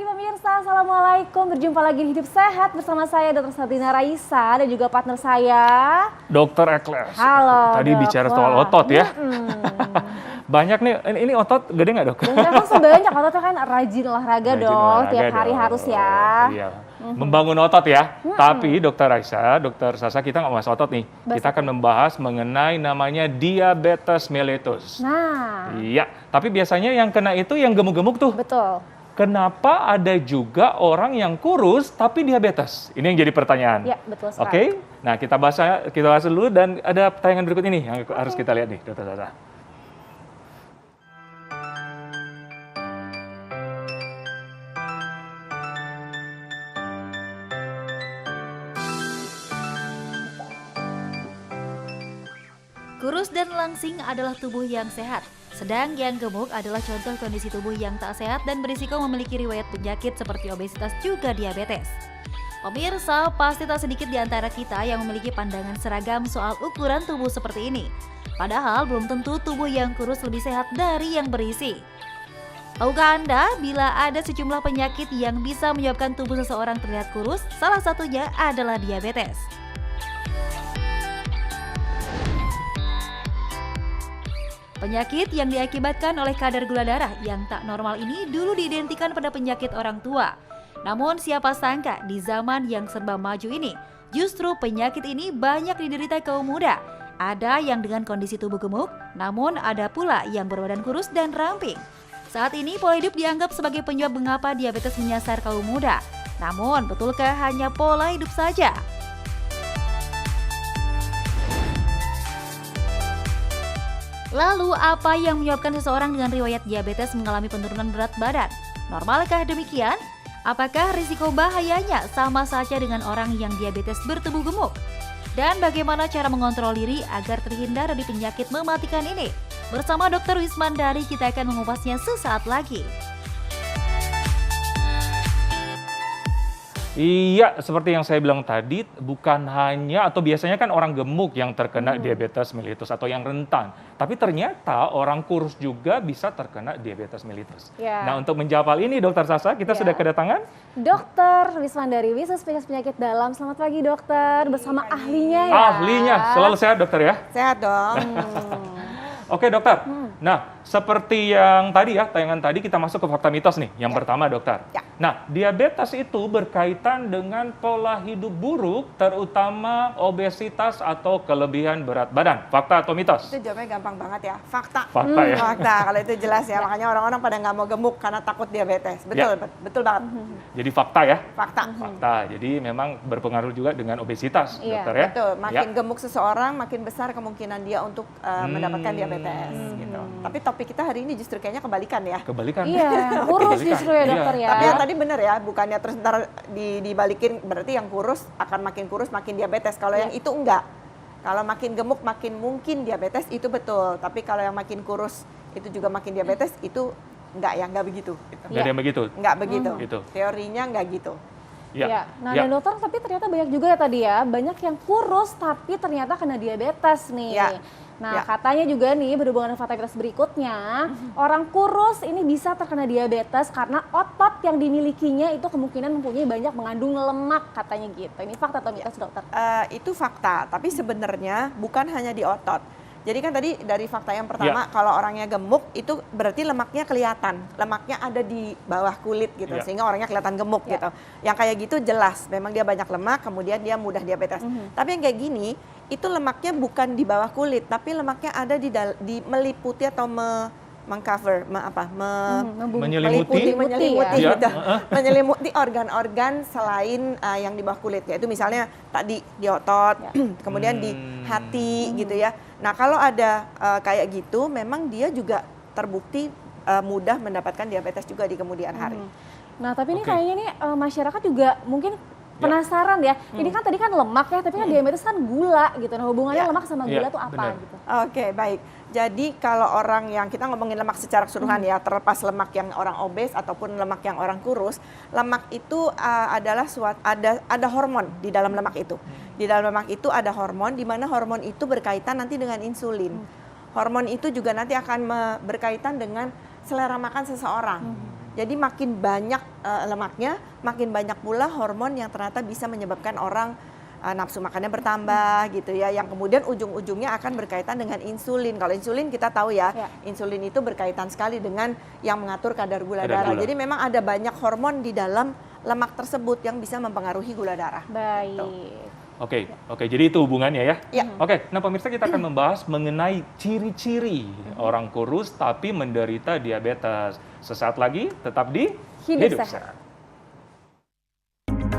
pemirsa, Assalamualaikum. Berjumpa lagi di Hidup Sehat bersama saya Dr. Sabrina Raisa dan juga partner saya Dr. Ekles. Halo Tadi dok. bicara soal otot ya. Banyak nih, ini otot gede nggak dok? Kan sebanyak ototnya kan rajin olahraga dong, tiap hari harus ya. Iya. Membangun otot ya. Tapi Dr. Raisa, Dr. Sasa kita nggak bahas otot nih. Kita akan membahas mengenai namanya diabetes mellitus. Nah. Iya, tapi biasanya yang kena itu yang gemuk-gemuk tuh. Betul. Kenapa ada juga orang yang kurus tapi diabetes? Ini yang jadi pertanyaan. Ya, betul sekali. Oke, nah kita bahas dulu dan ada tayangan berikut ini yang harus kita lihat nih, Dr. Sasa. Kurus dan langsing adalah tubuh yang sehat, sedang yang gemuk adalah contoh kondisi tubuh yang tak sehat dan berisiko memiliki riwayat penyakit seperti obesitas juga diabetes. Pemirsa, pasti tak sedikit di antara kita yang memiliki pandangan seragam soal ukuran tubuh seperti ini. Padahal belum tentu tubuh yang kurus lebih sehat dari yang berisi. Tahukah Anda bila ada sejumlah penyakit yang bisa menyebabkan tubuh seseorang terlihat kurus, salah satunya adalah diabetes. Penyakit yang diakibatkan oleh kadar gula darah yang tak normal ini dulu diidentikan pada penyakit orang tua. Namun siapa sangka di zaman yang serba maju ini, justru penyakit ini banyak diderita kaum muda. Ada yang dengan kondisi tubuh gemuk, namun ada pula yang berbadan kurus dan ramping. Saat ini pola hidup dianggap sebagai penyebab mengapa diabetes menyasar kaum muda. Namun betulkah hanya pola hidup saja? Lalu apa yang menyebabkan seseorang dengan riwayat diabetes mengalami penurunan berat badan? Normalkah demikian? Apakah risiko bahayanya sama saja dengan orang yang diabetes bertubuh gemuk? Dan bagaimana cara mengontrol diri agar terhindar dari penyakit mematikan ini? Bersama Dr. Wismandari kita akan mengupasnya sesaat lagi. Iya, seperti yang saya bilang tadi, bukan hanya atau biasanya kan orang gemuk yang terkena diabetes mellitus atau yang rentan. Tapi ternyata orang kurus juga bisa terkena diabetes mellitus. Ya. Nah, untuk menjawab hal ini, Dr. Sasa, kita sudah kedatangan Dr. Wismandari, spesialis penyakit dalam. Selamat pagi dokter, bersama ahlinya ya. ahlinya. Selalu sehat dokter ya? Sehat dong. Oke dokter, nah seperti yang tadi ya, tayangan tadi kita masuk ke fakta mitos nih. Yang pertama dokter, nah diabetes itu berkaitan dengan pola hidup buruk, terutama obesitas atau kelebihan berat badan. Fakta atau mitos? Itu jawabnya gampang banget ya, fakta. Fakta ya? Fakta, kalau itu jelas ya. Makanya orang-orang pada nggak mau gemuk karena takut diabetes. Betul, betul banget. Jadi fakta ya? Fakta. Fakta, jadi memang berpengaruh juga dengan obesitas dokter ya? Betul, makin gemuk seseorang makin besar kemungkinan dia untuk mendapatkan diabetes. Gitu. Tapi topik kita hari ini justru kayaknya kebalikan ya. Kebalikan. Iya, kurus justru ya dokter ya. Tapi yang tadi benar ya, bukannya terus ntar dibalikin berarti yang kurus akan makin kurus makin diabetes. Kalau yang itu enggak. Kalau makin gemuk makin mungkin diabetes itu betul. Tapi kalau yang makin kurus itu juga makin diabetes itu enggak ya, enggak begitu. Nggak ada yang begitu? Enggak begitu. Gitu. Teorinya enggak gitu. Ya. Nah, dan dokter tapi ternyata banyak juga ya tadi ya, banyak yang kurus tapi ternyata kena diabetes nih. Nah, katanya juga nih berhubungan dengan fakta mitos berikutnya, orang kurus ini bisa terkena diabetes karena otot yang dimilikinya itu kemungkinan mempunyai banyak mengandung lemak katanya gitu. Ini fakta atau mitos dokter? Itu fakta, tapi sebenarnya bukan hanya di otot. Jadi kan tadi dari fakta yang pertama, kalau orangnya gemuk itu berarti lemaknya kelihatan. Lemaknya ada di bawah kulit gitu, sehingga orangnya kelihatan gemuk gitu. Yang kayak gitu jelas, memang dia banyak lemak, kemudian dia mudah diabetes. Tapi yang kayak gini, itu lemaknya bukan di bawah kulit, tapi lemaknya ada di meliputi atau menyelimuti gitu. Menyelimuti organ-organ selain yang di bawah kulit, yaitu misalnya tadi di otot, kemudian di hati gitu ya. Nah kalau ada kayak gitu, memang dia juga terbukti mudah mendapatkan diabetes juga di kemudian hari. Nah tapi ini kayaknya nih masyarakat juga mungkin penasaran ya. Ini kan tadi kan lemak ya, tapi kan diabetes kan gula gitu. Nah hubungannya lemak sama gula tuh apa gitu? Oke, baik. Jadi kalau orang yang kita ngomongin lemak secara keseluruhan ya, terlepas lemak yang orang obes ataupun lemak yang orang kurus, lemak itu adalah ada hormon di dalam lemak itu. Di dalam lemak itu ada hormon, di mana hormon itu berkaitan nanti dengan insulin. Hormon itu juga nanti akan berkaitan dengan selera makan seseorang. Jadi makin banyak lemaknya, makin banyak pula hormon yang ternyata bisa menyebabkan orang nafsu makannya bertambah gitu ya, yang kemudian ujung-ujungnya akan berkaitan dengan insulin. Kalau insulin kita tahu ya, insulin itu berkaitan sekali dengan yang mengatur kadar gula darah. Jadi memang ada banyak hormon di dalam lemak tersebut yang bisa mempengaruhi gula darah. Baik. Gitu. Oke, jadi itu hubungannya ya? Ya. Oke, nah pemirsa kita akan membahas mengenai ciri-ciri orang kurus tapi menderita diabetes. Sesaat lagi tetap di Hidup Sehat.